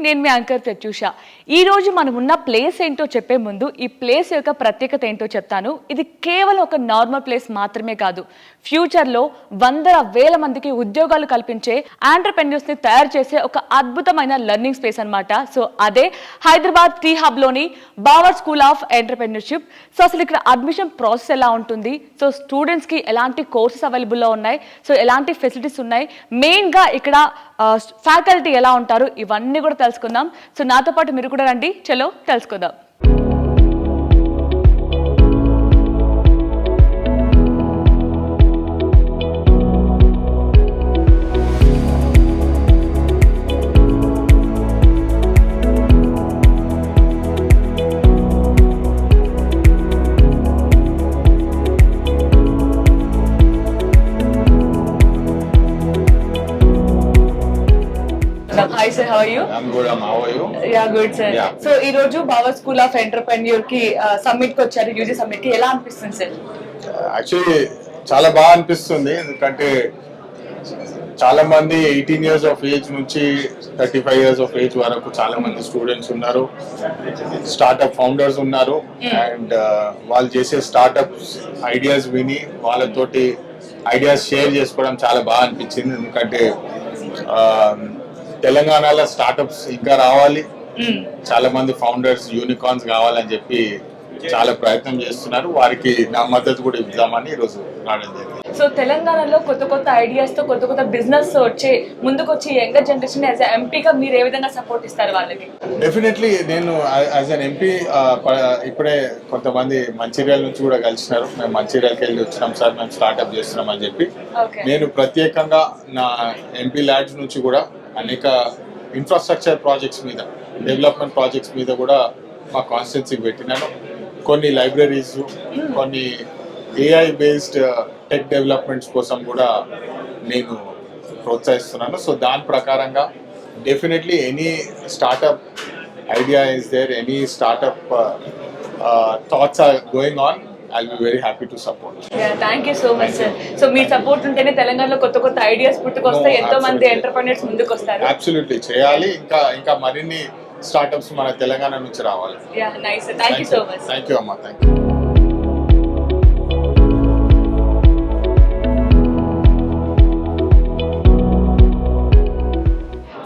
నేను మీ యాంకర్ ప్రత్యూష. ఈ రోజు మనం ఉన్న ప్లేస్ ఏంటో చెప్పే ముందు ఈ ప్లేస్ యొక్క ప్రత్యేకత ఏంటో చెప్తాను. ఇది కేవలం ఒక నార్మల్ ప్లేస్ మాత్రమే కాదు, ఫ్యూచర్లో వందల వేల మందికి ఉద్యోగాలు కల్పించే ఆంటర్‌ప్రెన్యూర్స్ ని తయారు చేసే ఒక అద్భుతమైన లెర్నింగ్ స్పేస్ అన్నమాట. సో అదే హైదరాబాద్ టీ హబ్ లోని Bauer school of Entrepreneurship. So అసలు ఇక్కడ అడ్మిషన్ ప్రాసెస్ ఎలా ఉంటుంది, సో స్టూడెంట్స్ కి ఎలాంటి కోర్సెస్ అవైలబుల్లో ఉన్నాయి, సో ఎలాంటి ఫెసిలిటీస్ ఉన్నాయి, మెయిన్ గా ఇక్కడ ఫ్యాకల్టీ ఎలా ఉంటారు, ఇవన్నీ కూడా తెలుసుకుందాం. సో నాతో పాటు మీరు కూడా రండి, చలో తెలుసుకుందాం. Hi sir, how are you? I'm good. How are you? Yeah, good sir. Yeah. So ఈ రోజు బావర్ స్కూల్ ఆఫ్ ఎంటర్‌ప్రెన్యూర్ కి సమ్మిట్ కి వచ్చారు, యూజీ సమ్మిట్ కి. ఎలా అనిపిస్తుంది సార్? యాక్చువల్లీ చాలా బాగా అనిపిస్తుంది, ఎందుకంటే చాలా మంది 18 years ఆఫ్ ఏజ్ నుంచి 35 years ఆఫ్ ఏజ్ వరకు చాలా మంది స్టూడెంట్స్ ఉన్నారు, స్టార్ట్అప్ ఫౌండర్స్ ఉన్నారు. అండ్ వాళ్ళు చేసే స్టార్ట్అప్స్ ఐడియాస్ విని వాళ్ళతోటి ఐడియాస్ షేర్ చేసుకోవడం చాలా బాగా అనిపించింది. ఎందుకంటే తెలంగాణలో స్టార్ట్అప్స్ ఇంకా రావాలి, చాలా మంది ఫౌండర్స్ యూనికార్న్స్ కావాలని చెప్పి చాలా ప్రయత్నం చేస్తున్నారు. వారికి నా మద్దతు కూడా ఇద్దామని ఈరోజు రావడం జరిగింది. సో తెలంగాణలో కొత్త కొత్త ఐడియాస్ తో కొత్త కొత్త బిజినెస్ వచ్చే ముందుకు వచ్చి యంగర్ జనరేషన్ యాజ్ ఎంపీగా మీరు ఏ విధంగా సపోర్ట్ ఇస్తారు వాళ్ళకి? డెఫినెట్లీ నేను యాజ్ అన్ ఎంపీ ఇప్పుడే కొంతమంది మంచిర్యాల నుంచి కూడా కలిసినారు. మేము మంచిర్యాలకి వెళ్ళి వచ్చినాం సార్, మేము స్టార్ట్అప్ చేస్తున్నాం అని చెప్పి. నేను ప్రత్యేకంగా నా ఎంపీ ల్యాడ్స్ నుంచి కూడా అనేక ఇన్ఫ్రాస్ట్రక్చర్ ప్రాజెక్ట్స్ మీద, డెవలప్మెంట్ ప్రాజెక్ట్స్ మీద కూడా మా కాన్స్టిట్యున్సీకి పెట్టినాను. కొన్ని లైబ్రరీస్, కొన్ని ఏఐ బేస్డ్ టెక్ డెవలప్మెంట్స్ కోసం కూడా నేను ప్రోత్సహిస్తున్నాను. సో దాని ప్రకారంగా definitely any startup idea is there, any startup thoughts are going on, I'll be very happy to support. Yeah, thank you so much sir. So me support ఉంటేనే తెలంగాణలో కొత్త కొత్త ideas పుట్టుకొస్తాయి, ఎంతో మంది ఎంటర్‌ప్రెన్యూర్స్ ముందుకు వస్తారు. అబ్సల్యూట్లీ చేయాలి, ఇంకా మరిన్ని స్టార్ట్అప్స్ మన తెలంగాణ నుంచి రావాలి. Yeah, nice sir. Thank you so much. Thank you అమ్మా, thank you.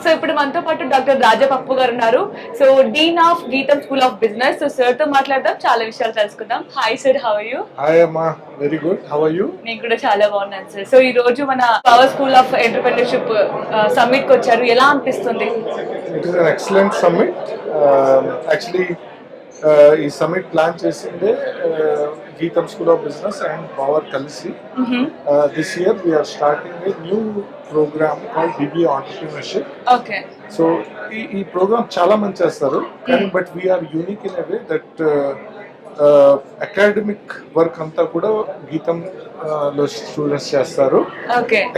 సో ఇప్పుడు మనతో పాటు డాక్టర్ రాజా పప్పు గారు ఉన్నారు. So dean of GITAM school of business. So sir తో మాట్లాడదాం, చాలా విషయాలు తెలుసుకుందాం. Hi sir, how are you? Hi అమ్మా, very good. How are you? నేను కూడా చాలా బాగున్నాను సార్. సో ఈ రోజు మన Bower school of entrepreneurship summit కి వచ్చారు, ఎలా అనిపిస్తుంది? It is an excellent summit. Actually ఈ సమ్మిట్ ప్లాన్ చేసిందే GITAM school of business and Bower కలిసి. This year we're starting a new programme called BBA entrepreneurship. Okay. So ఈ ప్రోగ్రామ్ చాలా మంది చేస్తారు, కానీ but we're unique in a way that academic work అంతా కూడా గీతం లో స్టూడెంట్స్ చేస్తారు,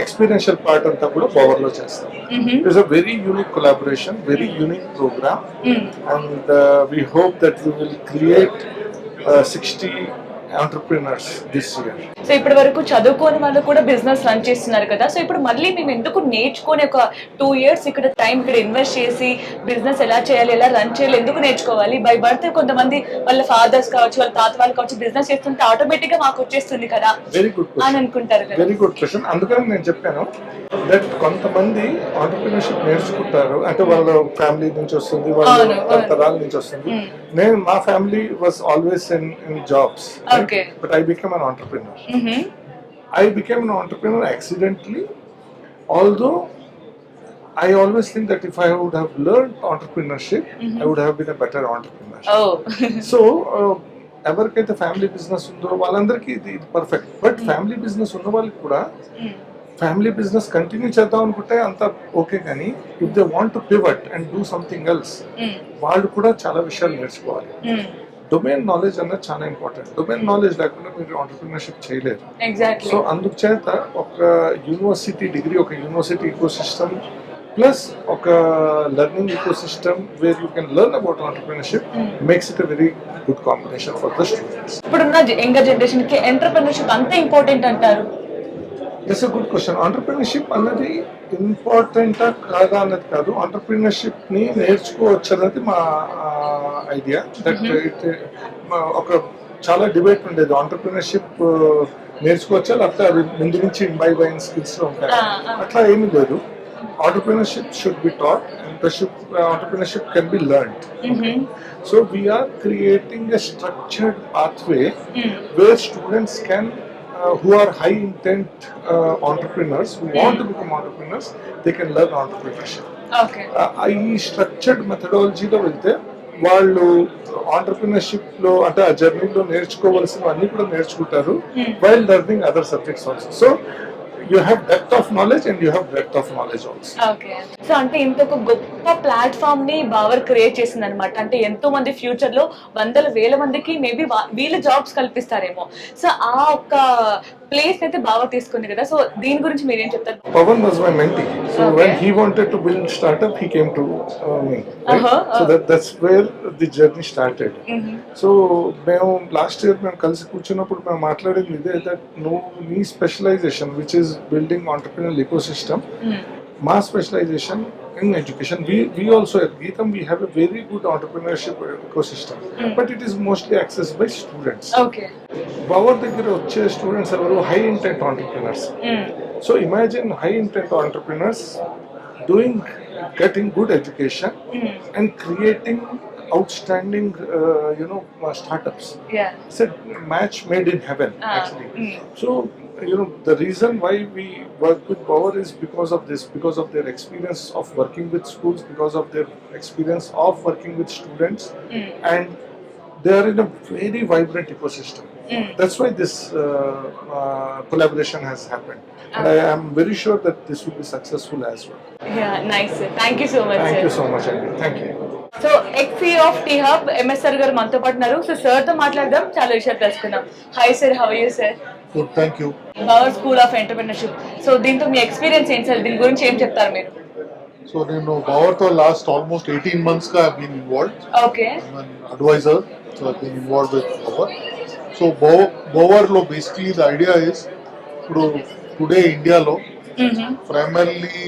ఎక్స్పీరియన్షియల్ పార్ట్ అంతా కూడా పవర్ లో చేస్తారు. It's a very unique collaboration, very unique programme, and we hope that we will create 60 entrepreneurs this year. So ఇప్పటి వరకు చదువుకోని వాళ్ళు కూడా బిజినెస్ రన్ చేస్తున్నారు కదా, సో ఇప్పుడు మళ్ళీ మేము ఎందుకు నేర్చుకొని ఒక 2 years ఇక్కడ టైం ఇక్కడ ఇన్వెస్ట్ చేసి బిజినెస్ ఎలా చేయాలి, ఎలా రన్ చేయాలి, ఎందుకు నేర్చుకోవాలి? బై బర్త్ కొంతమంది వాళ్ళ ఫాదర్స్ కావచ్చు, వాళ్ళ తాత వాళ్ళు కావచ్చు బిజినెస్ చేస్తుంటే ఆటోమేటిక్ గా మాకు వచ్చేస్తుంది కదా అని అనుకుంటారు. Very good question. అందుకని నేను చెప్పాను దట్ కొంతమంది ఆంటర్‌ప్రెన్యూర్‌షిప్ నేర్చుకుంటారు అంటే వాళ్ళ ఫ్యామిలీ నుంచి వస్తుంది, వాళ్ళ తరాల నుంచి వస్తుంది. నేను మా family was always in jobs, but I became an entrepreneur. I became an entrepreneur accidentally, although I always think that if I would have learned entrepreneurship, I would have been a better entrepreneur. So ఎవరికైతే family business ఉందో వాళ్ళందరికీ ఇది perfect. But family business ఉన్న వాళ్ళకి కూడా family business continue చేద్దాం అనుకుంటే అంత ఓకే, కానీ if they want to pivot and do something else, వాళ్ళు కూడా చాలా విషయాలు నేర్చుకోవాలి. డొమైన్ నాలెడ్జ్ అన్నది చాలా ఇంపార్టెంట్. డొమైన్ నాలెడ్జ్ లేకుండా మీరు ఆంటర్‌ప్రెన్యూర్‌షిప్ చేయలేరు. సో అందుచేత ఒక యూనివర్సిటీ డిగ్రీ, ఒక యూనివర్సిటీ ఈకోసిస్టమ్ ప్లస్ ఒక learning ecosystem wear you can learn about entrepreneurship makes it a very good combination for the students. ఇప్పుడున్న యంగర్ జనరేషన్ కి ఎంటర్‌ప్రెన్యూర్‌షిప్ అంత ఇంపార్టెంట్ అంటారు? That's a good question. Entrepreneurship అన్నది ఇంపార్టెంటా కాదా అన్నది కాదు, ఆంటర్ప్రినర్షిప్ ని నేర్చుకోవచ్చు అన్నది మా ఐడియా. దట్ ఇట్ ఒక చాలా డిబేట్ ఉండేది, ఆంటర్ప్రినర్షిప్ నేర్చుకోవచ్చా లేకపోతే అది ముందు నుంచి ఇంబైబ్ స్కిల్స్ లో ఉంటాయి. అట్లా ఏమీ లేదు. Entrepreneurship should be taught. Entrepreneurship can be learned. Okay? So we are creating a structured pathway where students can, who are high intent entrepreneurs, who want to become entrepreneurs, they can learn entrepreneurship. Okay. ఈ structured మెథడాలజీలో వెళ్తే వాళ్ళు entrepreneurship లో అంటే ఆ జర్నీలో నేర్చుకోవాల్సినవన్నీ కూడా నేర్చుకుంటారు, while learning other subjects also. So you have depth of knowledge and you have breadth of knowledge also. Okay. So అంటే ఇంత ఒక గొప్ప ప్లాట్ఫామ్ ని బావర్ క్రియేట్ చేసింది అనమాట. అంటే ఎంతో మంది ఫ్యూచర్ లో వందల వేల మందికి మేబీ వీళ్ళు జాబ్స్ కల్పిస్తారేమో. సో ఆ ఒక్క ప్లేస్ అయితే బావర్ తీసుకుంది కదా. సో దీని గురించి మీరేం చెప్తారు? Pawan was my mentee. So Okay. when he wanted to build startup, he came to me. Right? So that's where the journey started. So మేము లాస్ట్ ఇయర్ మేము కలిసి కూర్చున్నప్పుడు మేము మాట్లాడింది ఇదే, దట్ నువ్వు నీ specialisation which is building entrepreneur ecosystem, మా specialisation in education. We also at Geetam we have a very good entrepreneurship ecosystem, but it is mostly accessed by students. Okay. Bauer దగ్గర వచ్చే స్టూడెంట్స్ ఎవరు high intent entrepreneurs. So imagine high intent entrepreneurs getting good education and creating outstanding startups. Yeah. It's a match made in heaven actually. So the reason why we work with Power is because of this, because of their experience of working with schools, because of their experience of working with students, and they are in a very vibrant ecosystem. That's why this collaboration has happened, and I am very sure that this will be successful as well. Yeah, nice. Thank you so much. Thank sir. you so much, Andy. Thank you. So ex of T hub MSR గారు మనతో పాటు ఉన్నారు. So sir తో మాట్లాడదాం, చాలా విషయాలు తెలుసుకుందాం. Hi sir, how are you sir? Good, thank you. Bower school of Entrepreneurship. So దీంతో మీ ఎక్స్పీరియన్స్ ఏంటి సార్? దీని గురించి ఏం చెప్తారు మీరు? So, నేను పవర్తో లాస్ట్ ఆల్మోస్ట్ 18 months గా I've been involved. Okay. I'm an advisor, so I've been involved with Power. So, లో basically the idea is, ఇప్పుడు టుడే ఇండియాలో primarily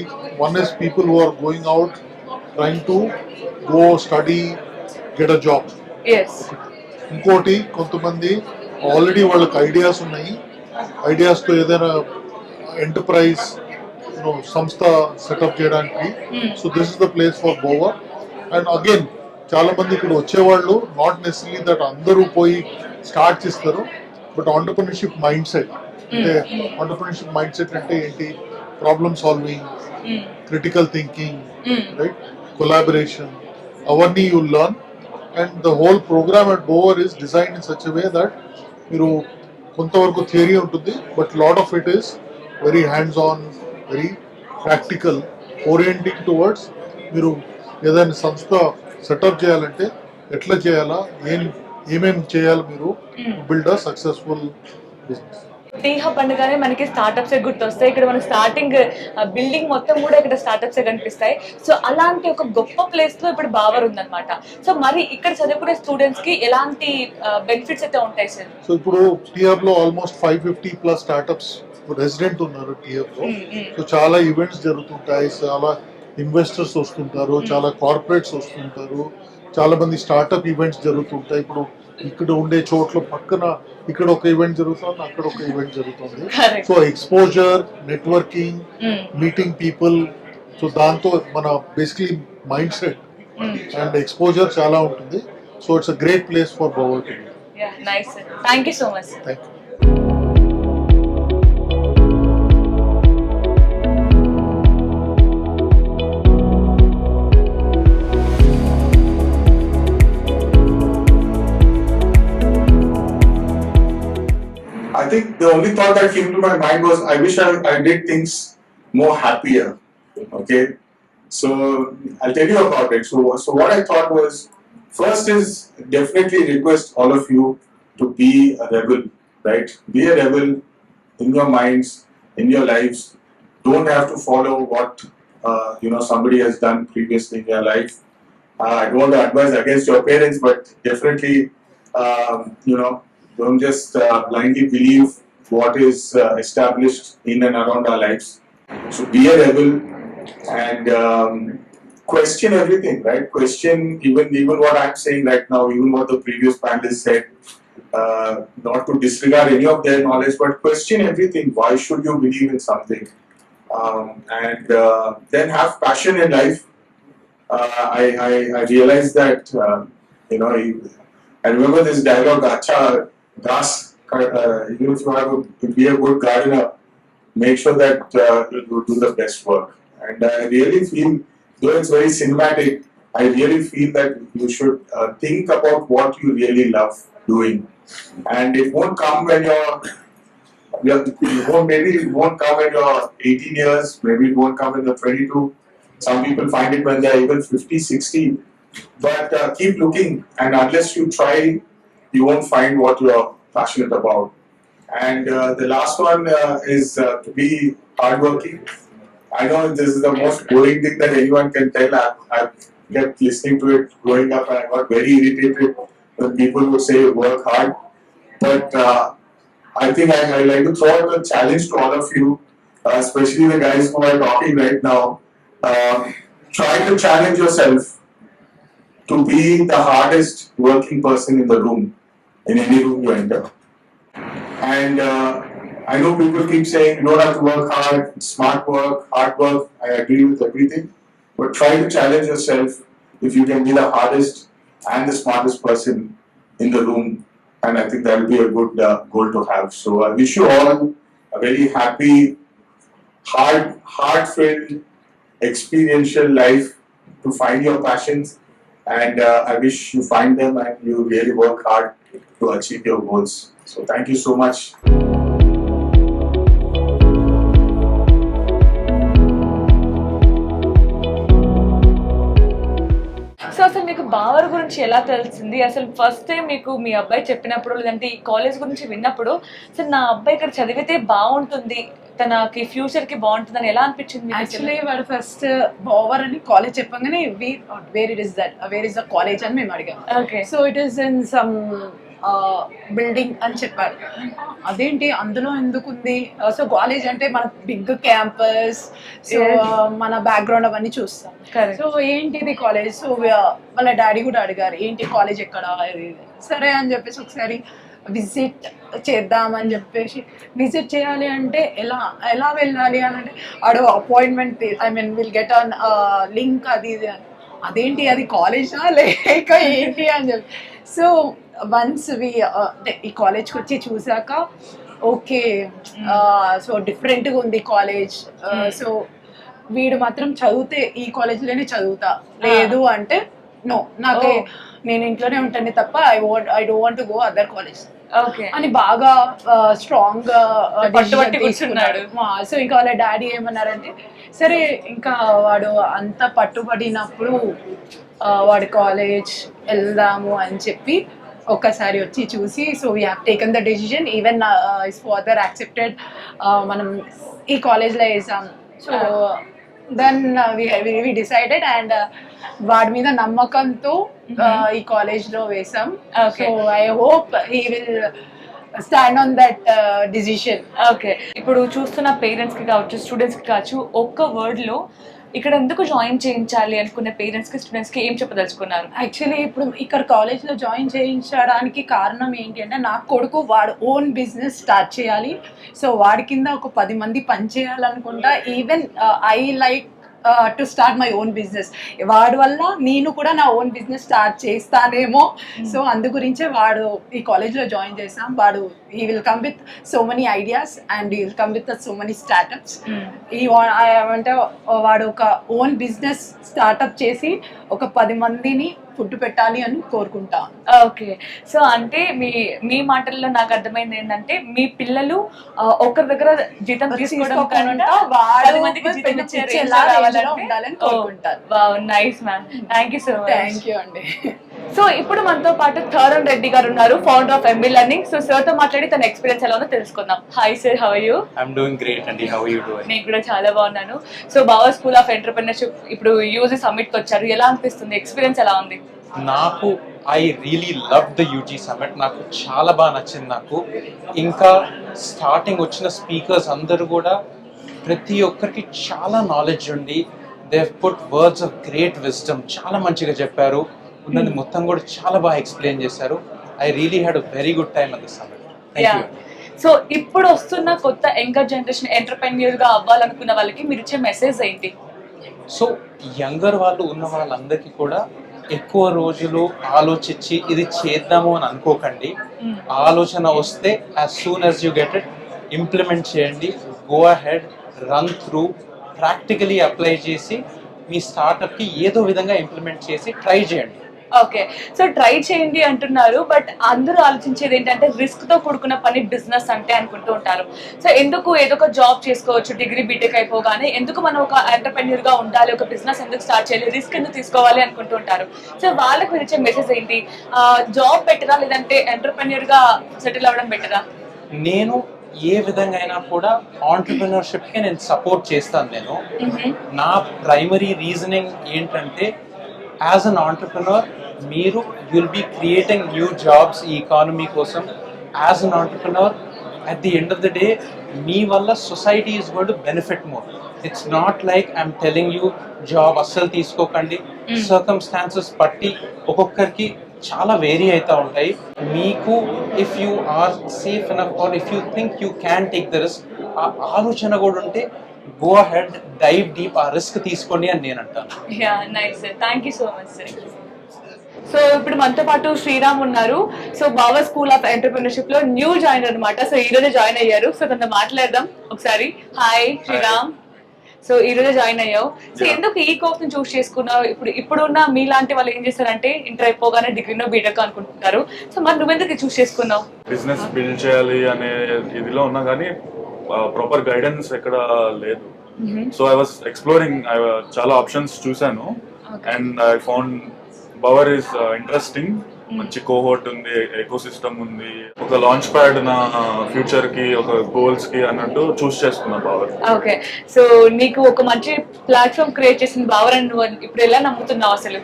one is people who are going out trying to go study, get a job. yes. ఇంకోటి కొంతమంది already వాళ్ళకి ideas ఉన్నాయి, ఐడియాస్తో ఏదైనా enterprise సంస్థ setup చేయడానికి. So this is the place for bower. And again చాలా మంది ఇక్కడ వచ్చేవాళ్ళు నాట్ నెసరీ దట్ అందరూ పోయి స్టార్ట్ చేస్తారు, బట్ ఆంటర్ప్రినర్షిప్ మైండ్ సెట్. అంటే ఆంటర్ప్రినర్షిప్ మైండ్ సెట్ అంటే ఏంటి? Problem solving, critical thinking, right, collaboration, అవన్నీ you learn. And the whole program at Bower is design in such way that మీరు కొంతవరకు theory ఉంటుంది, but lot of it is very hands on, very practical, orienting towards మీరు ఏదైనా సంస్థ setup చేయాలంటే ఎట్లా చేయాలా, ఏమేమి చేయాలి మీరు build a successful business. T hub అనగానే మనకి స్టార్ట్అప్స్ గుర్తొస్తాయి. ఇక్కడ మన స్టార్టింగ్ బిల్డింగ్ మొత్తం కూడా ఇక్కడ స్టార్ట్అప్స్ కనిపిస్తాయి. సో అలాంటి ఒక గొప్ప ప్లేస్ లో ఇప్పుడు బావర్ ఉందన్నమాట. సో మరి ఇక్కడ చదువుకునే స్టూడెంట్స్ కి ఎలాంటి బెనిఫిట్స్ అయితే ఉంటాయి సార్? సో ఇప్పుడు టీ హబ్ లో ఆల్మోస్ట్ 550+ స్టార్ట్అప్స్ రెసిడెంట్ ఉన్నారు టీ హబ్ లో. సో చాలా ఈవెంట్స్ జరుగుతుంటాయి, చాలా ఇన్వెస్టర్స్ వస్తుంటారు, చాలా కార్పొరేట్స్ వస్తుంటారు, చాలా మంది స్టార్ట్అప్ ఈవెంట్స్ జరుగుతుంటాయి. ఇప్పుడు ఇక్కడ ఉండే చోట్ల పక్కన ఇక్కడ ఒక ఈవెంట్ జరుగుతుంది, అక్కడ ఒక ఈవెంట్ జరుగుతుంది. So exposure, networking, meeting people, so దాంతో మన basically mind set and exposure చాలా ఉంటుంది. So it's a great place for bower to be. Yeah, nice sir. Thank you so much. Thank you. I think the only thought that came to my mind was I wish I did things more happier. Okay, so I'll tell you about it. So what I thought was, first is definitely request all of you to be a rebel, right? Be a rebel in your minds, in your lives. Don't have to follow what somebody has done previously in their life. I don't want to advise against your parents, but definitely don't just blindly believe what is established in and around our lives. So be a rebel and question everything, right? Question even what I'm saying right now, even what the previous panelists said. Not to disregard any of their knowledge, but question everything. Why should you believe in something? And then have passion in life. I realized that I remember this dialogue. Acha das, even if you have to be a good gardener, make sure that you do the best work. And I really feel, though it's very cinematic, I really feel that you should think about what you really love doing. And it won't come when maybe it won't come when you're 18 years, maybe it won't come when you're 22. Some people find it when they're even 50, 60. But keep looking, and unless you try, you won't find what you're passionate about. And the last one is to be hardworking. I know this is the most boring thing that anyone can tell. I've kept listening to it growing up, and I got very irritated when people would say work hard. But I think I like to throw out a challenge to all of you, especially the guys who are talking right now. Try to challenge yourself to be the hardest working person in the room, in any room you enter. And I know people keep saying you don't have to work hard, smart work, hard work. I agree with everything. But try to challenge yourself if you can be the hardest and the smartest person in the room. And I think that will be a good goal to have. So I wish you all a very happy, heart-filled, experiential life to find your passions. And I wish you find them and you really work hard to achieve your goals. So thank you so much. So అసలు మీకు Bauer గురించి ఎలా తెలిసింది? అసలు first time మీకు మీ అబ్బాయి చెప్పినప్పుడు, లేదంటే ఈ కాలేజ్ గురించి విన్నప్పుడు అసలు నా అబ్బాయి ఇక్కడ చదివితే బాగుంటుంది, తనకి ఫ్యూచర్ కి బాగుంటుంది అని ఎలా అనిపించింది? యాక్చువల్లీ వాడు ఫస్ట్ బావర్ అని కాలేజ్ చెప్పగానే వేర్ ఇస్ ద కాలేజ్ అని మేము అడిగాం. Okay. So it is in some building అని చెప్పారు. అదేంటి అందులో ఎందుకుంది? సో కాలేజ్ అంటే మన బిగ్ క్యాంపస్, సో మన బ్యాక్గ్రౌండ్ అవన్నీ చూస్తాం. సో ఏంటిది కాలేజ్? సో వాళ్ళ డాడీ కూడా అడిగారు ఏంటి కాలేజ్ ఎక్కడ, సరే అని చెప్పేసి ఒకసారి విజిట్ చేద్దామని చెప్పేసి, విజిట్ చేయాలి అంటే ఎలా వెళ్ళాలి అని అంటే ఆడు appointment, will get on link, అదేంటి అది కాలేజా లేక ఏంటి అని చెప్పి. సో వన్స్ ఈ కాలేజ్కి వచ్చి చూసాక ఓకే, సో డిఫరెంట్గా ఉంది కాలేజ్. సో వీడు మాత్రం చదివితే ఈ కాలేజ్లోనే చదువుతా, లేదు అంటే నో, నాకు నేను ఇంట్లోనే ఉంటాను తప్ప I don't want to go other college అని బాగా స్ట్రాంగ్ తీసుకున్నాడు. సో ఇంకా వాళ్ళ డాడీ ఏమన్నారంటే సరే ఇంకా వాడు అంత పట్టుబడినప్పుడు వాడు కాలేజ్ వెళ్దాము అని చెప్పి ఒక్కసారి వచ్చి చూసి, so we have taken the decision. Even his father accepted మనం ఈ కాలేజ్లో వేసాం. So then we decided and వాడి మీద నమ్మకంతో ఈ కాలేజ్లో వేసాం. So I hope he will stand on that decision. Okay. ఇప్పుడు చూస్తున్న పేరెంట్స్ కి కావచ్చు, స్టూడెంట్స్ కి కావచ్చు, ఒక్క వర్డ్ లో ఇక్కడ ఎందుకు జాయిన్ చేయించాలి అనుకునే పేరెంట్స్ కి, స్టూడెంట్స్ కి ఏం చెప్పదలుచుకున్నారు? యాక్చువల్లీ ఇప్పుడు ఇక్కడ కాలేజ్లో జాయిన్ చేయించడానికి కారణం ఏంటి అంటే, నా కొడుకు వాడు ఓన్ బిజినెస్ స్టార్ట్ చేయాలి. సో వాడి కింద ఒక 10 మంది పని చేయాలనుకుంటా. Even I like to start my own business. వాడి వల్ల నేను కూడా నా ఓన్ బిజినెస్ స్టార్ట్ చేస్తానేమో. సో అందు గురించే వాడు ఈ కాలేజ్లో జాయిన్ చేసాం. వాడు he will come with so many ideas and he will come with so many startups. అంటే వాడు ఒక ఓన్ బిజినెస్ స్టార్ట్అప్ చేసి ఒక 10 మందిని ఫుడ్ పెట్టాలి అని కోరుకుంటా. ఓకే. సో అంటే మీ మాటల్లో నాకు అర్థమైంది ఏంటంటే, మీ పిల్లలు ఒకరి దగ్గర జీతం తీసుకోవడం ఉండాలని కోరుకుంటారు. Nice ma'am, thank you so much. Thank you అండి. సో ఇప్పుడు మనతో పాటు థారన్ రెడ్డి గారు ఉన్నారు, founder of MB learning. So sir తో మాట్లాడి తన ఎక్స్పీరియన్స్ ఎలా ఉందో తెలుసుకుందాం. Hi sir, how are you? I'm doing great అండి. How are you doing? నేను కూడా చాలా బాగున్నాను. So Bower school of entrepreneurship ఇప్పుడు యూజీ సమ్మిట్ కి వచ్చారు, ఎలా అనిపిస్తుంది? ఎక్స్పీరియన్స్ ఎలా ఉంది? నాకు I really love the UG summit. నాకు చాలా బాగా నచ్చింది. నాకు ఇంకా స్టార్టింగ్ వచ్చిన స్పీకర్స్ అందరూ కూడా ప్రతి ఒక్కరికి చాలా నాలెడ్జ్ ఉండి they put words of great wisdom, చాలా మంచిగా చెప్పారు. ఉన్నది మొత్తం కూడా చాలా బాగా ఎక్స్ప్లెయిన్ చేశారు. I really had a very good time at the summit. Thank you. So ఇప్పుడు వస్తున్న కొత్త యంగర్ జనరేషన్ ఎంటర్‌ప్రెన్యూర్ గా అవ్వాలనుకున్న వాళ్ళకి మీరు ఇచ్చే మెసేజ్ ఏంటి? సో యంగర్ వాళ్ళు ఉన్న వాళ్ళందరికీ కూడా ఎక్కువ రోజులు ఆలోచించి ఇది చేద్దాము అని అనుకోకండి. ఆలోచన వస్తే as soon as you get it implement చేయండి. Go ahead, run through, practically apply చేసి మీ స్టార్టప్కి ఏదో విధంగా ఇంప్లిమెంట్ చేసి ట్రై చేయండి. ఓకే, సో ట్రై చేయండి అంటున్నారు, బట్ అందరూ ఆలోచించేది ఏంటంటే రిస్క్ తో కూడుకున్న పని బిజినెస్ అంటే అనుకుంటూ ఉంటారు. సో ఎందుకు ఏదో ఒక జాబ్ చేసుకోవచ్చు డిగ్రీ బీటెక్ అయిపోగానే, ఎందుకు మనం ఒక ఎంటర్‌ప్రెన్యూర్ గా ఉండాలి, ఒక బిజినెస్ ఎందుకు స్టార్ట్ చేయాలి, రిస్క్ ఎందుకు తీసుకోవాలి అనుకుంటూ ఉంటారు. సో వాళ్ళకి మీరు ఇచ్చే మెసేజ్ ఏంటి? జాబ్ బెటరా లేదంటే ఎంటర్‌ప్రెన్యూర్ గా సెటిల్ అవ్వడం బెటరా? నేను ఏ విధంగా అయినా కూడా ఆంటర్‌ప్రెన్యూర్‌షిప్‌కి నేను సపోర్ట్ చేస్తాను. నేను నా ప్రైమరీ రీజనింగ్ ఏంటంటే యాజ్ అన్ ఆంటర్‌ప్రెన్యూర్ మీరు will be creating new jobs ఈ ఎకానమీ కోసం. As an entrepreneur at the end of the day మీ వల్ల society is going to benefit more. It's not like I'm telling you job అస్సలు తీసుకోకండి. Circumstances బట్టి ఒక్కొక్కరికి చాలా వేరీ అవుతూ ఉంటాయి. మీకు if you are safe enough or if you think you can take the risk, ఆ ఆలోచన కూడా ఉంటే గో అహెడ్, డైవ్ డీప్, ఆ రిస్క్ తీసుకోండి అని నేను అంటాను. Yeah, nice sir, thank you so much sir. So ఇప్పుడు మనతో పాటు శ్రీరామ్ ఉన్నారు. So Bower School of Entrepreneurship లో న్యూ జాయినర్ అన్నమాట. సో ఈ రోజే జాయిన్ అయ్యారు. సో కొంత మాట్లాడదాం ఒకసారి. హాయ్ శ్రీరామ్. సో ఈ రోజే జాయిన్ అయ్యావు. సో ఎందుకు ఈ కోర్స్ ని చూస్ చేసుకున్నావు? ఇప్పుడున్న మీలాంటి వాళ్ళు ఏం చేస్తారంటే ఇంటర్ అయిపోగానే డిగ్రీనో బీటెక్ అనుకుంటుంటారు. సో మరి నువ్వెందుకు చూస్ చేసుకున్నావు? బిజినెస్ బిల్డ్ చేయాలి అనే ఇదిలో ఉన్నా కానీ ప్రాపర్ గైడెన్స్ ఎక్కడ లేదు. సో ఐ వాస్ ఎక్స్ప్లోరింగ్, చాలా ఆప్షన్స్ చూశాను and I found Bower is interesting. మంచి కోహోర్ట్ ఉంది, ఎకో సిస్టమ్ ఉంది, ఒక లాంచ్ ప్యాడ్ నా ఫ్యూచర్ కి, ఒక గోల్స్ కి అన్నట్టు చూస్ చేసుకున్నా బవర్. ఓకే, సో నీకు ఒక మంచి ప్లాట్ఫామ్ క్రియేట్ చేసింది బవర్ అని నువ్వు ఇప్పుడు ఎలా నమ్ముతున్నావు అసలు?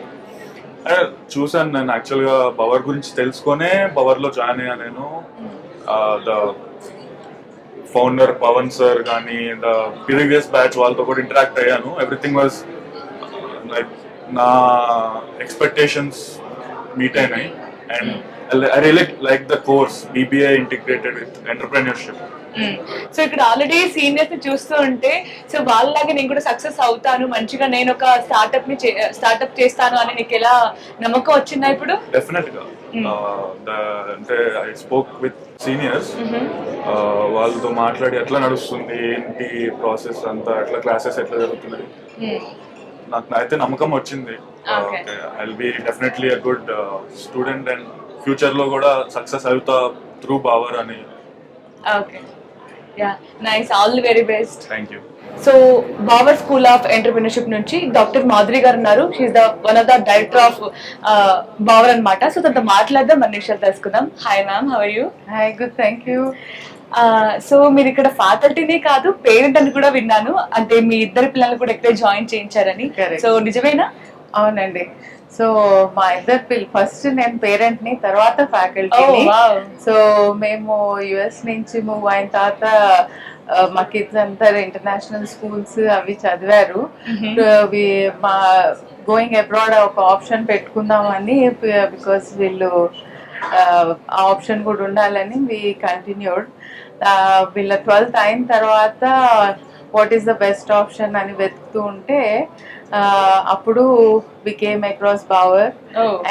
చూసాను నేను యాక్చువల్ గా బవర్ గురించి తెలుసుకొనే బవర్ లో జాయిన్ అయ్యా నేను. ద ఫౌండర్ పవన్ సార్ కానీ ద ప్రీవియస్ బ్యాచ్ వాళ్ళతో కూడా ఇంటరాక్ట్ అయ్యాను. ఎవ్రీథింగ్ వాజ్ లైక్ నా ఎక్స్పెక్టేషన్స్ మీట్ అయినాయి and I really like the course BBA integrated with entrepreneurship. So ఇక్కడ ఆల్రెడీ సీనియర్స్ ని చూస్తూ ఉంటే, సో వాళ్ళలాగే నేను కూడా సక్సెస్ అవుతాను, మంచిగా నేను ఒక స్టార్ట్అప్ చేస్తాను అని నీకు ఎలా నమ్మకం వచ్చిందా ఇప్పుడు? డెఫినెట్ గా అంటే ఐ స్పోక్ విత్ సీనియర్స్, వాళ్ళతో మాట్లాడి ఎట్లా నడుస్తుంది, ఏంటి ప్రాసెస్ అంతా, ఎట్లా క్లాసెస్ ఎట్లా జరుగుతున్నాయి, నాకు అయితే నమ్మకం వచ్చింది. I will be definitely a good student and future లో కూడా సక్సెస్ అవుతా త్రూ బవర్ అని. Okay, yeah, nice, all the very best. Thank you. So Bower school of Entrepreneurship నుంచి డాక్టర్ మాధురి గారు ఉన్నారు. She is the one of the director of Bower అన్నమాట. So తనతో మాట్లాడదాం, మన విషయాలు తెలుసుకుందాం. Hi ma'am, how are you? Hi, good, thank you. So మీరు ఇక్కడ ఫ్యాకల్టీనే కాదు, పేరెంట్ అని కూడా విన్నాను. అంటే మీ ఇద్దరు పిల్లలు కూడా ఇక్కడే జాయిన్ చేయించారని. సో నిజమేనా? అవునండి. సో మా ఇద్దరు ఫస్ట్ నేను పేరెంట్ ని, తర్వాత ఫ్యాకల్టీని. సో మేము US నుంచి మూవ్ అయిన తర్వాత మా కిడ్స్ అంతా ఇంటర్నేషనల్ స్కూల్స్ అవి చదివారు. మా గోయింగ్ అబ్రాడ్ ఒక ఆప్షన్ పెట్టుకుందామని, బికాస్ వీళ్ళు ఆ ఆప్షన్ కూడా ఉండాలని వి కంటిన్యూడ్. వీళ్ళ 12th అయిన తర్వాత what is the best option అని వెతుకుతూ ఉంటే అప్పుడు we came across Bower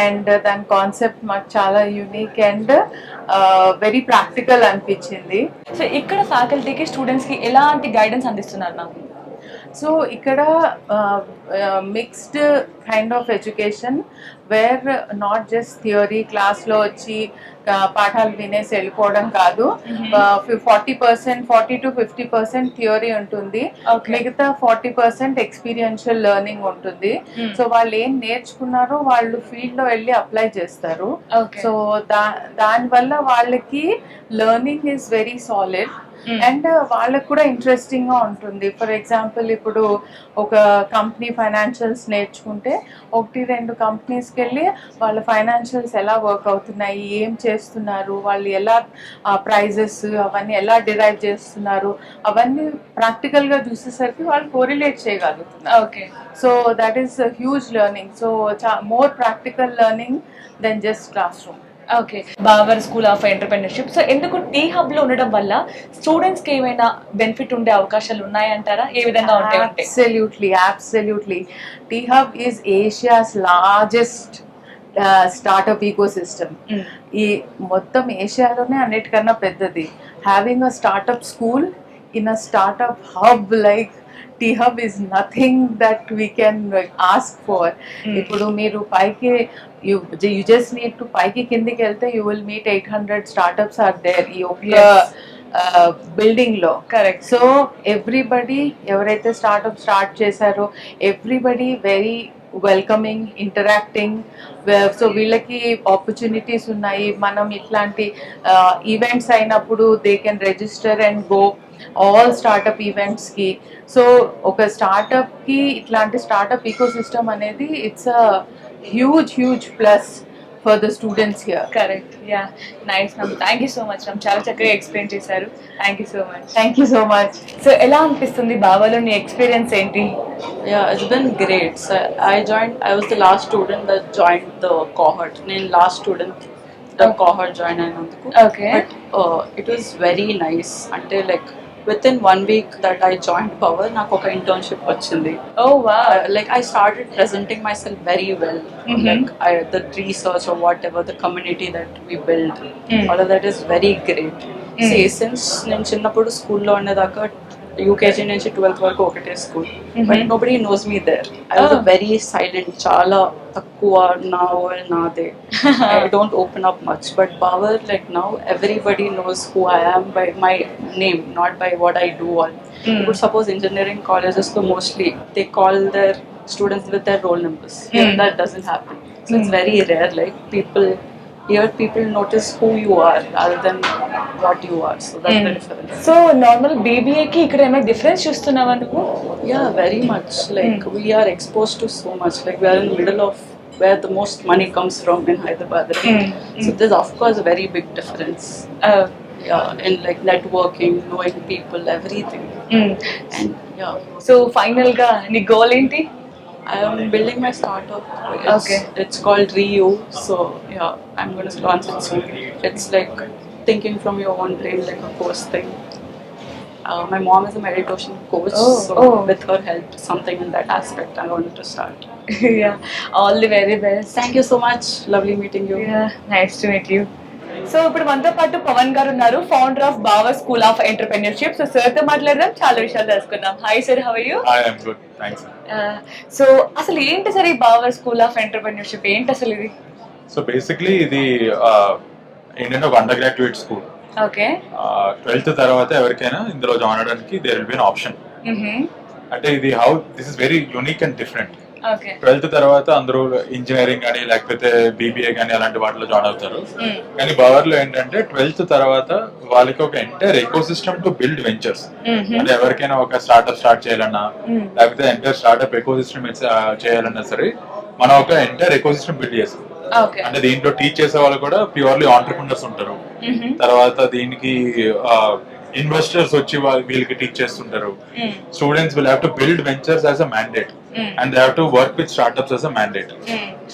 and దాని కాన్సెప్ట్ మాకు చాలా యూనిక్ అండ్ వెరీ ప్రాక్టికల్ అనిపించింది. సో ఇక్కడ ఫ్యాకల్టీకి స్టూడెంట్స్ కి ఎలాంటి గైడెన్స్ అందిస్తున్నారు మ్యామ్? సో ఇక్కడ mixed kind of education where not just theory, క్లాస్లో వచ్చి పాఠాలు వినేసి వెళ్ళిపోవడం కాదు. 40% to 50% థియరీ ఉంటుంది, మిగతా 40% ఎక్స్పీరియన్షియల్ లెర్నింగ్ ఉంటుంది. సో వాళ్ళు ఏం నేర్చుకున్నారో వాళ్ళు ఫీల్డ్ లో వెళ్ళి అప్లై చేస్తారు. సో దానివల్ల వాళ్ళకి learning is very solid. And వాళ్ళకు కూడా ఇంట్రెస్టింగ్ గా ఉంటుంది. ఫర్ ఎగ్జాంపుల్ ఇప్పుడు ఒక కంపెనీ ఫైనాన్షియల్స్ నేర్చుకుంటే 1-2 కంపెనీస్కి వెళ్ళి వాళ్ళ ఫైనాన్షియల్స్ ఎలా వర్క్ అవుతున్నాయి, ఏం చేస్తున్నారు, వాళ్ళు ఎలా ప్రైజెస్ అవన్నీ ఎలా డిరైవ్ చేస్తున్నారు, అవన్నీ ప్రాక్టికల్ గా చూసేసరికి వాళ్ళు కోరిలేట్ చేయగలుగుతున్నారు. Okay. So that is huge learning. So more practical learning then just class room. Okay. Bower school of Entrepreneurship. So ఎందుకు టీ హబ్‌లో ఉండడం వల్ల స్టూడెంట్స్‌కి ఏమైనా బెనిఫిట్ ఉండే అవకాశాలు ఉన్నాయంటారా? ఏ విధంగా ఉంటాయి అంటే? Absolutely. T-Hub is Asia's largest startup ecosystem. ఈ మొత్తం ఏషియాలోనే అన్నిటికన్నా పెద్దది. Having a startup school in a startup hub like T-Hub is nothing that we can ask for. ఇప్పుడు మీరు పైకి you just need to పైకి కిందికి వెళ్తే you will meet 800 startups are there ఈ ఒక్క బిల్డింగ్ లో. కరెక్ట్. సో ఎవ్రీబడి ఎవరైతే స్టార్ట్ చేశారో everybody very welcoming, interacting. So వీళ్ళకి ఆపర్చునిటీస్ ఉన్నాయి. మనం ఇట్లాంటి ఈవెంట్స్ అయినప్పుడు they can register and go all startup events కి. సో ఒక స్టార్టప్ కి ఇట్లాంటి స్టార్టప్ ఈకో సిస్టమ్ అనేది it's a huge plus for the students here. Correct. Yeah, nice ma'am. Thank you so much ma'am. చాలా చక్కగా explain చేశారు. Thank you so much. Thank you so much. So ఎలా అనిపిస్తుంది బావాలో నీ experience ఏంటి? Yeah, it's been great. So I was the last student that joined the cohort. Name last student the cohort joined అయినందుకు. Okay. But it was very nice until like within 1 week that I joined Power, నాకు ఒక internship వచ్చింది. ఓ wow. Like I started presenting myself very well. Like the research or whatever, the community that we build, all of that is very great. See, since నేను చిన్నప్పుడు స్కూల్లో ఉండేదాకా UKG నుంచి 12th వరకు ఒకటే school, but nobody knows me there. I was very silent, చాలా తక్కువ, నా world నాదే. I don't open up much. But Bower like now everybody knows who I am by my name, not by what I do all. ఇప్పుడు suppose engineering కాలేజెస్లో mostly they call their students with their roll numbers. That doesn't happen. So it's very rare. Like people notice who you are rather than what you are. So that's the difference. So normal బీబీఏకి ఇక్కడ ఏమైనా difference చూస్తున్నావా నువ్వు? Yeah, very much. Like we are exposed to so much. Like we are in the middle of where the most money comes from in Hyderabad. Right? So there's of course a very big difference. Yeah, in like networking, knowing people, everything. And yeah. So final గా నీ goal ఏంటి? I am building my startup. Okay. It's called REU. So yeah, I'm going to launch it soon. It's like thinking from your own brain, like a course thing. My mom is a meditation coach, so with her help, something in that aspect, I wanted to start. Yeah, all the very best. Thank you so much. Lovely meeting you. Yeah, nice to meet you. So ఇప్పుడు మనతో పాటు పవన్ గారు ఉన్నారు, founder of Bower school of Entrepreneurship. So sir తో మాట్లాడదాం, చాలా విషయాలు తెలుసుకుందాం. Hi sir, how are you? I am good, thanks. So అసలు ఏంటి సార్ ఈ బావర్ స్కూల్ ఆఫ్ ఎంటర్‌ప్రెన్యూర్‌షిప్ ఏంటి అసలు ఇది? సో బేసిక్లీ ఇది ఏంటంటే ఒక under graduate school. Okay. 12th తర్వాత ఎవరికైనా ఇందులో జాయిన్ అవడానికి there will be an option. అంటే ఇది this is very unique and different. Okay. 12th తర్వాత అందరూ ఇంజనీరింగ్ కానీ లేకపోతే బీబీఏ కానీ అలాంటి వాటిలో జాయిన్ అవుతారు. కానీ బవర్ లో ఏంటంటే 12th తర్వాత వాళ్ళకి ఒక entire eco system to build ventures. అంటే ఎవరికైనా ఒక స్టార్ట్అప్ స్టార్ట్ చేయాలన్నా లేకపోతే ఎంటైర్ స్టార్ట్అప్ ఎకో సిస్టమ్ చేయాలన్నా సరే మనం ఒక ఎంటైర్ ఎకో సిస్టమ్ బిల్డ్ చేస్తాం. అంటే దీంట్లో టీచ్ చేసే వాళ్ళు కూడా ప్యూర్లీ ఆంటర్‌ప్రెన్యూర్స్ ఉంటారు. తర్వాత దీనికి ఇన్వెస్టర్స్ వచ్చి వీళ్ళకి టీచ్ చేస్తుంటారు. Students will have to build ventures as a mandate and they have to work with startups as a mandate.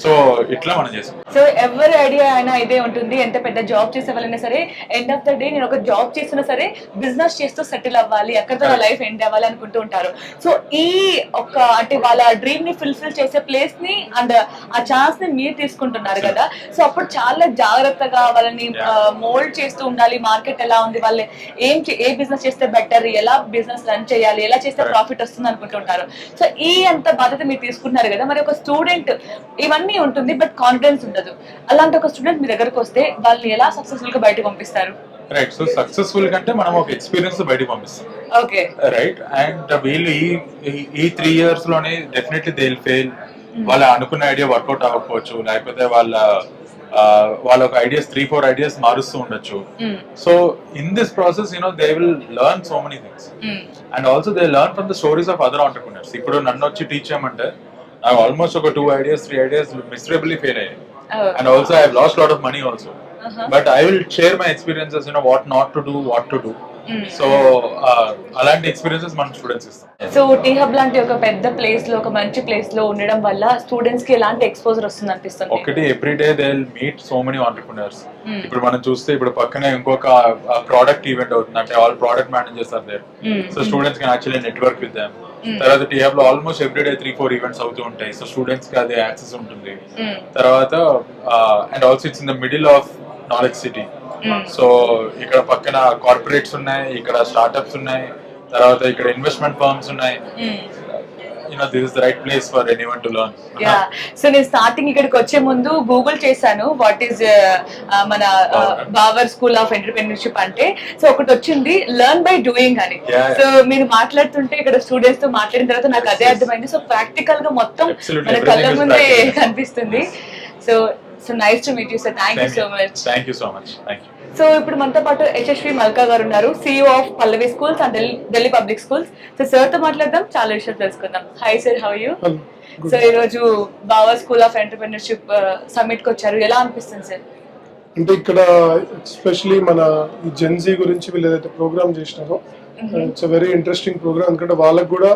So ఇట్లా మనం చేస్తాం. సో ఎవరి ఐడియా అయినా ఇదే ఉంటుంది, ఎంత పెద్ద జాబ్ చేసే వాళ్ళైనా సరే ఎండ్ ఆఫ్ ద డే నేను ఒక జాబ్ చేస్తున్నా సరే బిజినెస్ చేస్తూ సెటిల్ అవ్వాలి, అక్కడితో నా లైఫ్ ఎండ్ అవ్వాలి అనుకుంటూ ఉంటారు. సో ఈ ఒక అంటే వాళ్ళ డ్రీమ్ ని ఫుల్ఫిల్ చేసే ప్లేస్ ని అండ్ ఆ ఛాన్స్ ని మీరు తీసుకుంటున్నారు కదా. సో అప్పుడు చాలా జాగ్రత్తగా వాళ్ళని మోల్డ్ చేస్తూ ఉండాలి. మార్కెట్ ఎలా ఉంది, వాళ్ళు ఏ బిజినెస్ చేస్తే బెటర్, ఎలా బిజినెస్ రన్ చేయాలి, ఎలా చేస్తే ప్రాఫిట్ వస్తుంది అనుకుంటుంటారు. సో ఈ అంత బాధ్యత మీరు తీసుకుంటున్నారు కదా. మరి ఒక స్టూడెంట్ ఇవన్నీ ఉంటుంది బట్ కాన్ఫిడెన్స్ ఉండదు, అలాంటి ఒక స్టూడెంట్ మీ దగ్గరకు వస్తే వాళ్ళని ఎలా సక్సెస్ఫుల్ గా బయటకు పంపిస్తారు? రైట్. సో సక్సెస్ఫుల్ కంటే మనం ఒక ఎక్స్పీరియన్స్ బయటకు పంపిస్తాం. ఓకే. రైట్. అండ్ వీళ్ళు ఈ 3 years లోనే డెఫినెట్లీ దే విల్ ఫెయిల్. వాళ్ళ అనుకున్న ఐడియా వర్కౌట్ అవ్వకపోవచ్చు, లేకపోతే వాళ్ళ వాళ్ళ ఒక ఐడియాస్ 3-4 ఐడియాస్ మారుస్తూ ఉండొచ్చు. So in this process they will learn so many things and also they learn from the stories of other entrepreneurs. ఇప్పుడు నన్ను వచ్చి టీచ్ చేయమంటే నాకు ఆల్మోస్ట్ ఒక 2 ఐడియాస్ 3 ఐడియాస్ మిస్టరబుల్లీ ఫెయిల్ అయ్యాయి. And also I have lost lot of money also. But I will share my experiences what not to do, what to do. So అలాంటి experiences మనం students ఇస్తాం. So T hub లాంటి ఒక పెద్ద place లో, ఒక మంచి ప్లేస్ లో ఉండడం వల్ల స్టూడెంట్స్ కి ఎలాంటి ఎక్స్పోజర్ వస్తుంది అనిపిస్తుంది? ఒకటి every day they will meet so many entrepreneurs. ఇప్పుడు మనం చూస్తే ఇప్పుడు పక్కనే ఇంకొక ప్రోడక్ట్ ఈవెంట్ అవుతుంది, అంటే all product managers are there. So students can actually network with them. తర్వాత టీ హబ్ లో ఆల్మోస్ట్ ఎవ్రీ డే 3-4 ఈవెంట్స్ అవుతూ ఉంటాయి. సో స్టూడెంట్స్ కి అదే యాక్సెస్ ఉంటుంది. తర్వాత and also it's in the middle of Knowledge City. So ఇక్కడ పక్కన కార్పొరేట్స్ ఉన్నాయి, ఇక్కడ స్టార్ట్అప్స్ ఉన్నాయి, తర్వాత ఇక్కడ ఇన్వెస్ట్మెంట్ ఫర్మ్స్ ఉన్నాయి. This is the right place for anyone to learn. So నేను స్టార్టింగ్ ఇక్కడికి వచ్చే ముందు గూగుల్ చేశాను వాట్ ఈస్ మన బావర్ స్కూల్ ఆఫ్ ఎంటర్‌ప్రెన్యూర్‌షిప్ అంటే. సో ఒకటి వచ్చింది లెర్న్ బై డూయింగ్ అని. సో మీరు మాట్లాడుతుంటే ఇక్కడ స్టూడెంట్స్ తో మాట్లాడిన తర్వాత నాకు అదే అర్థమైంది. సో ప్రాక్టికల్ గా మొత్తం మన కళ్ళ ముందే కనిపిస్తుంది. So nice to meet you sir. Thank you so much. Thank you so much. Thank you. So ఇప్పుడు మనతో పాటు యశస్వి మల్కా గారు ఉన్నారు, CEO of Pallavi schools and Delhi public schools. So sir తో మాట్లాడదాం, చాలా విషయాలు తెలుసుకుందాం. Hi sir, how you? So ఈ రోజు Bauer school of entrepreneurship summit కి వచ్చారు, ఎలా అనిపిస్తుంది సార్? అంటే ఇక్కడ ఎస్పెషలీ మన ఈ జెన్జీ గురించి వీళ్ళు ఏదైతే ప్రోగ్రామ్ చేసినారో ఇట్స్ వెరీ ఇంట్రెస్టింగ్ ప్రోగ్రామ్. ఎందుకంటే వాళ్ళకి కూడా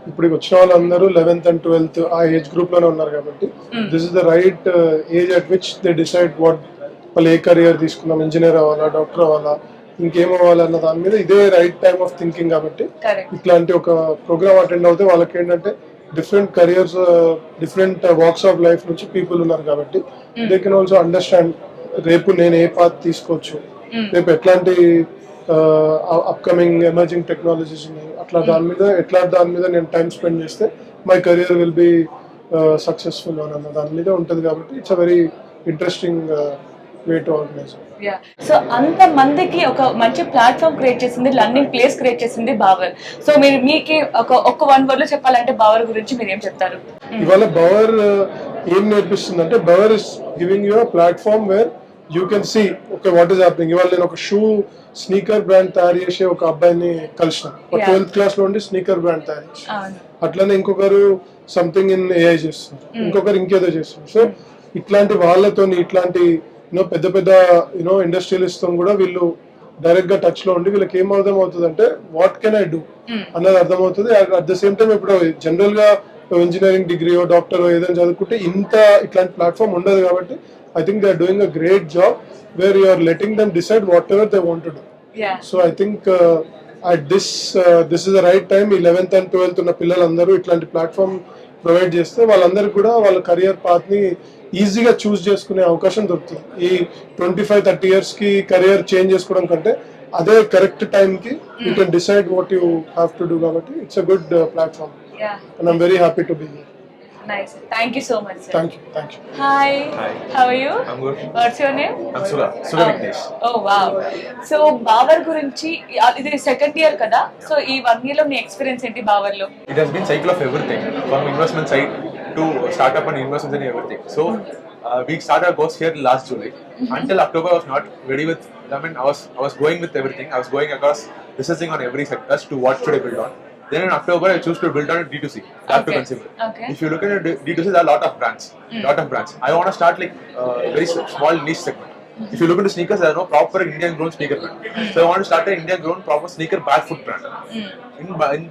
ఇప్పుడు వచ్చిన వాళ్ళందరూ 11th and 12th ఆ ఏజ్ గ్రూప్ లోనే ఉన్నారు కాబట్టి this is the right age at which they decide what వాళ్ళు ఏ కెరియర్ తీసుకున్నాం, ఇంజనీర్ అవ్వాలా, డాక్టర్ అవ్వాలా, ఇంకేం అవ్వాలన్న దాని మీద ఇదే రైట్ టైమ్ ఆఫ్ థింకింగ్. కాబట్టి ఇట్లాంటి ఒక ప్రోగ్రామ్ అటెండ్ అవుతే వాళ్ళకి ఏంటంటే different careers, different walks of life నుంచి పీపుల్ ఉన్నారు కాబట్టి దే కెన్ ఆల్సో అండర్స్టాండ్ రేపు నేను ఏ పాత్ తీసుకోవచ్చు, రేపు ఎట్లాంటి అప్కమింగ్ ఎమర్జింగ్ టెక్నాలజీస్ ఉన్నాయి, అట్లా దాని మీద నేను టైం స్పెండ్ చేస్తే my career will be successful అన్న దాని మీద ఉంటుంది. కాబట్టి it's a very interesting way to organise. So అంత మందికి ఒక మంచి ప్లాట్ఫామ్ క్రియేట్ చేసింది, లర్నింగ్ ప్లేస్ క్రియేట్ చేసింది బావర్. సో మీరు మీకు ఒక 1 word లో చెప్పాలంటే బావర్ గురించి మీరు ఏం చెప్తారు? ఇవాళ బావర్ ఏం నేర్పిస్తుంది అంటే Bower is giving you a platform where you can see okay what is happening. ఇవాళ నేను ఒక స్నీకర్ బ్రాండ్ తయారు చేసే ఒక అబ్బాయిని కలిసిన, 12th క్లాస్ లో ఉండి స్నీకర్ బ్రాండ్ తయారు చేసి, అట్లనే ఇంకొకరు సంథింగ్ ఇన్ AI చేస్తున్నారు, ఇంకొకరు ఇంకేదో చేస్తున్నారు. సో ఇట్లాంటి వాళ్ళతో ఇట్లాంటి పెద్ద పెద్ద ఇండస్ట్రియలిస్ట్ తో కూడా వీళ్ళు డైరెక్ట్ గా టచ్ లో ఉండి వీళ్ళకి ఏం అర్థం అవుతుంది అంటే వాట్ కెన్ ఐ డూ అన్నది అర్థమవుతుంది. అట్ ద సేమ్ టైం ఇప్పుడు జనరల్ గా ఇంజనీరింగ్ డిగ్రీయో డాక్టర్ ఏదైనా చదువుకుంటే ఇట్లాంటి ప్లాట్ఫామ్ ఉండదు. కాబట్టి I think they are doing a great job where you are letting them decide whatever they want to do. So I think at this is the right time. 11th and 12th ఉన్న పిల్లలందరూ ఇట్లాంటి platform provide చేస్తే వాళ్ళందరికీ కూడా వాళ్ళ career path ని ఈజీగా చూస్ చేసుకునే అవకాశం దొరుకుతుంది. ఈ 25-30 years కి కెరియర్ చేంజ్ చేసుకోవడం కంటే అదే కరెక్ట్ టైం కి you can decide what you have to do. కాబట్టి it's a good platform and I'm very happy to be here. Nice. Thank you so much, sir. Thank you. Hi. How are you? I'm good. What's your name? I'm Suga Vignesh. Oh wow. So Bauer గురించి ఇది second year కదా, so ఈ 1 year లో మీ experience ఏంటి Bauer లో? It has been cycle of everything from investment side to startup and investments and everything. So we started our course here last July. Until October I was not ready with, I was going with everything. I was going across, researching on every sector to what should I build on. Then in October, I choose to build on D2C, direct to consumer. If you look at D2C, there are a lot of brands. I want to start like very small niche segment. If you look into sneakers, there are no proper Indian grown sneaker brand. So I want to start an Indian grown proper sneaker barefoot brand.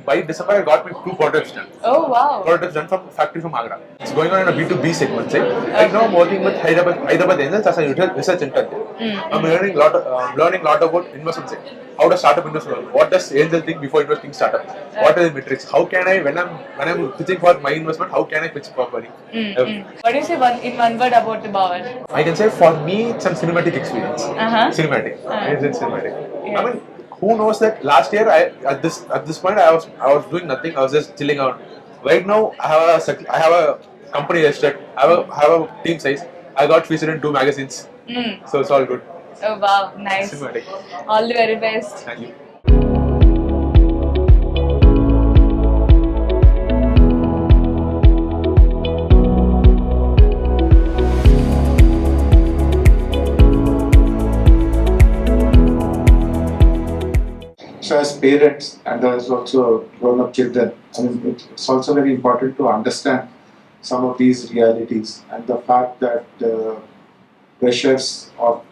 By December, I got my 2 prototypes done. Oh wow. Prototypes done from factory from Agra. It's going on in a B2B segment. Right now, I'm working with Hyderabad Angels as a research intern. I'm learning a lot about investment. How does startup investment? What does angel think before investing startup? What are the metrics? How can I, when I'm pitching for my investment, how can I pitch properly? What do you say in one word about the Bavar? I can say for me, it's a cinematic experience. Cinematic. It's cinematic. I mean, who knows that last year at this point I was doing nothing. I was just chilling out. Right now I have a company registered. I have a team size. I got featured in 2 magazines. So it's all good. Oh wow, nice. Cinematic. All the very best. Thank you. So as parents, and as also grown-up children, I mean, it's also very important to understand some of these realities and the fact that pressures of,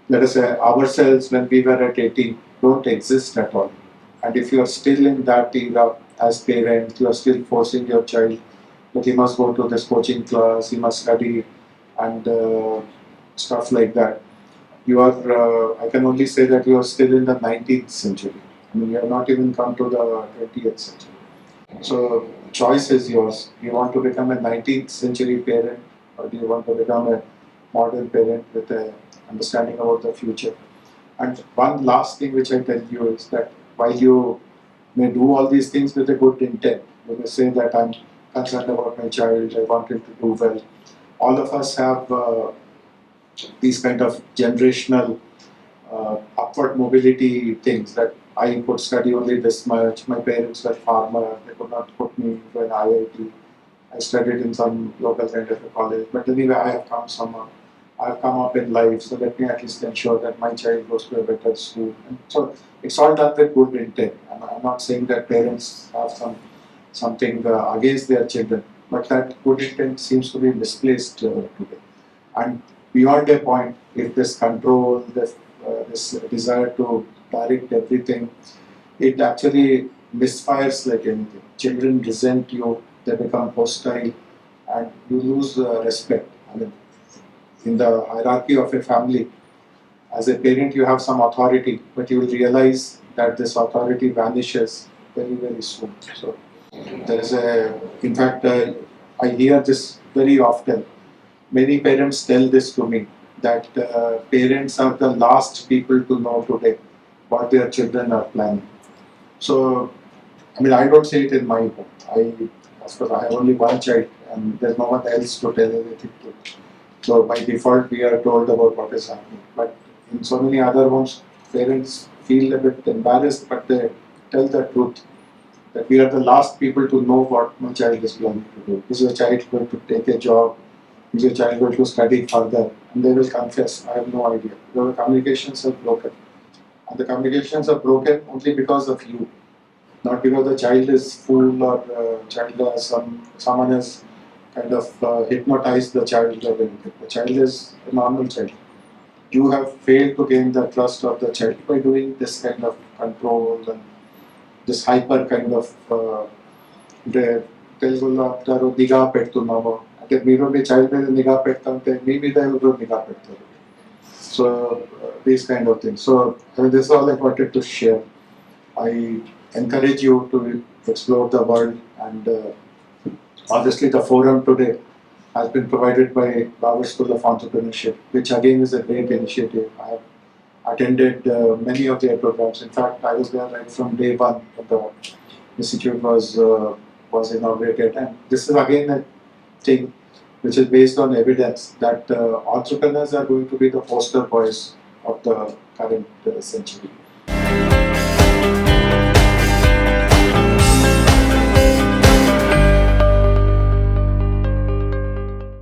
let us say, ourselves when we were at 18 don't exist at all. And if you are still in that era as parents, you are still forcing your child that he must go to this coaching class, he must study, and stuff like that. You are, I can only say that you are still in the 19th century. I mean, you have not even come to the 20th century. So, choice is yours. You want to become a 19th century parent, or do you want to become a modern parent with a understanding about the future? And one last thing which I tell you is that while you may do all these things with a good intent, you may say that I'm concerned about my child, I want him to do well. All of us have these kind of generational upward mobility things that I could study only this much, my parents were farmer, they could not put me into an IIT, I studied in some local kind of a college, but anyway I have come up in life, so let me at least ensure that my child goes to a better school. And so it's all done with good intent. I'm not saying that parents have something against their children, but that good intent seems to be misplaced today. And beyond a point, if this control, this desire to direct everything, it actually misfires like anything. Children resent you, they become hostile, and you lose respect. I mean, in the hierarchy of a family, as a parent, you have some authority, but you will realize that this authority vanishes very, very soon. So, there is in fact, I hear this very often. Many parents tell this to me that parents are the last people to know today what their children are planning. So, I mean, I don't say it in my home. Of course, I have only one child, and there's no one else to tell anything to. So, by default, we are told about what is happening. But in so many other homes, parents feel a bit embarrassed, but they tell the truth that we are the last people to know what my child is planning to do. Is your child going to take a job? Is your child going to study further? And they will confess, I have no idea. The communications are broken. And the communications are broken only because of you. Not because the child is fool or child has someone has kind of hypnotized the child or anything. The child is a normal child. You have failed to gain the trust of the child by doing this kind of control and this hyper kind of తెలుగులో అంటారు నిఘా పెడుతున్నాము అంటే మీరు మీ child మీద నిఘా పెడతాంటే మీ మీద ఎవరు నిఘా పెడతారు so these kind of things so this all I wanted to share I encourage you to explore the world and obviously the forum today has been provided by Bauer School of Entrepreneurship, which again is a great initiative. I have attended many of their programs. In fact, I was there right from day one when the institute was inaugurated. And this is again a thing which is based on evidence that entrepreneurs are going to be the poster boys of the current century.